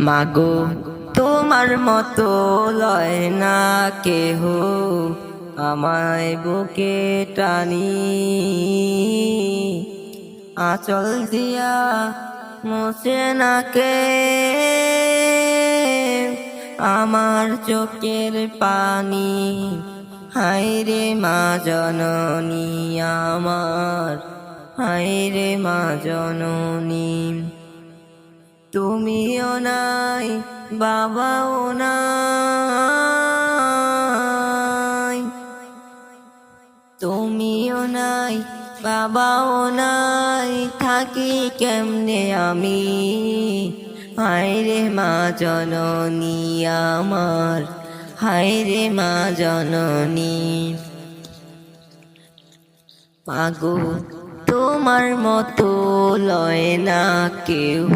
মাগো তোমার মতো লয় না কেহ, আমায় বুকে টানি আঁচল দিয়া মোছে না কে আমার চোখের পানি। হায়রে মা জননী আমার, হায়রে মা জননী। তুমিও নাই বাবাও নাই, তুমিও নাই বাবাও নাই, থাকি কেমনে আমি। হায়রে মা জননী আমার, হায়রে মা জননী। মাগো তোমার মতো লয় না কেহ,